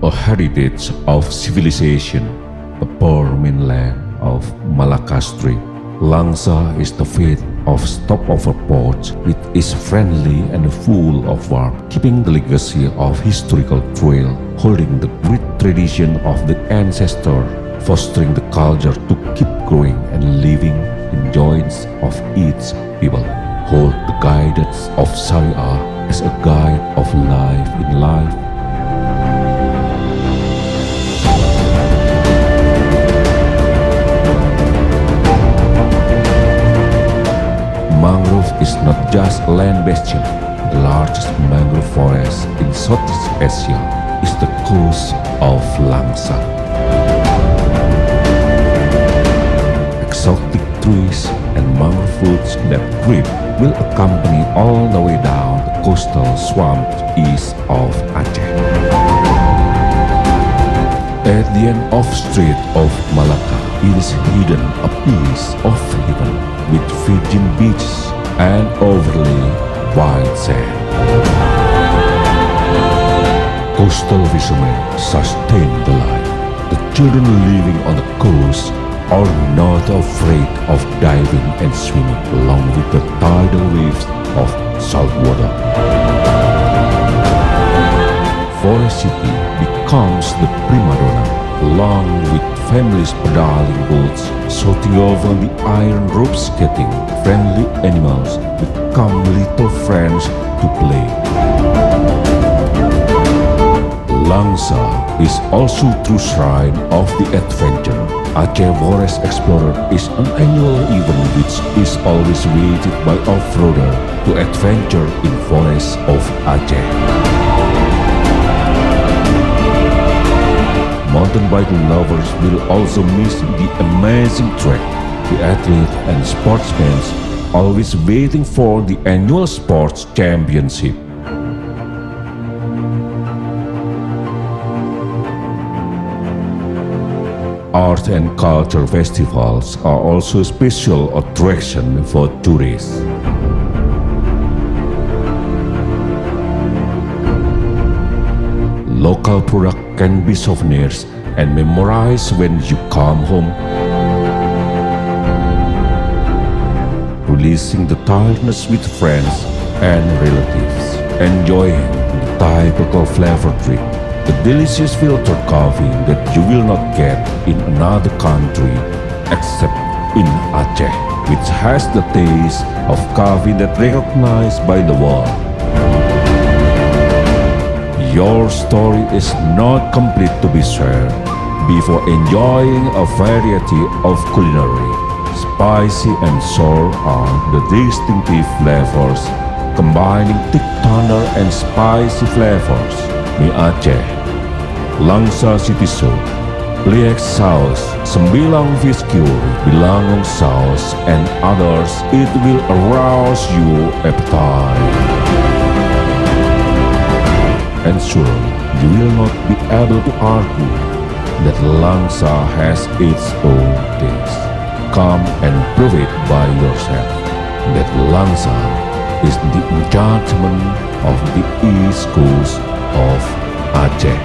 a heritage of civilization, a poor mainland of Malacca Strait. Langsa is the fate of stopover ports, which is friendly and full of warmth, keeping the legacy of historical trail, holding the great tradition of the ancestor, fostering the culture to keep growing and living in joints of its people. Hold the guidance of Sharia as a guide of life in life. Mangrove is not just a land bastion. The largest mangrove forest in Southeast Asia is the coast of Langsa. Exotic trees and mangrove fruits that creep will accompany all the way down the coastal swamps east of Aceh. At the end of Strait of Malacca, it is hidden a piece of heaven with virgin beaches and overlay white sand. Coastal fishermen sustain the life. The children living on the coast are not afraid of diving and swimming along with the tidal waves of salt water. Forest City becomes the prima donna, along with families pedaling boats, shooting over the iron rope skating. Friendly animals become little friends to play. Langsa is also true shrine of the adventure. Aceh Forest Explorer is an annual event which is always visited by off-roaders to adventure in forests of Aceh. Mountain biking lovers will also miss the amazing trek. The athletes and sportsmen always waiting for the annual sports championship. Art and culture festivals are also a special attraction for tourists. Local products can be souvenirs and memorized when you come home. Releasing the tiredness with friends and relatives. Enjoying the typical flavored drink. The delicious filtered coffee that you will not get in another country except in Aceh, which has the taste of coffee that recognized by the world. Your story is not complete to be shared before enjoying a variety of culinary. Spicy and sour are the distinctive flavors, combining thick thunder and spicy flavors. Mie Aceh, Langsa City Soup, Pliek Sauce, Sembilang Fish Curry, Bilangong Sauce, and others, it will arouse your appetite. And surely you will not be able to argue that Langsa has its own taste. Come and prove it by yourself that Langsa is the enchantment of the east coast of Aceh.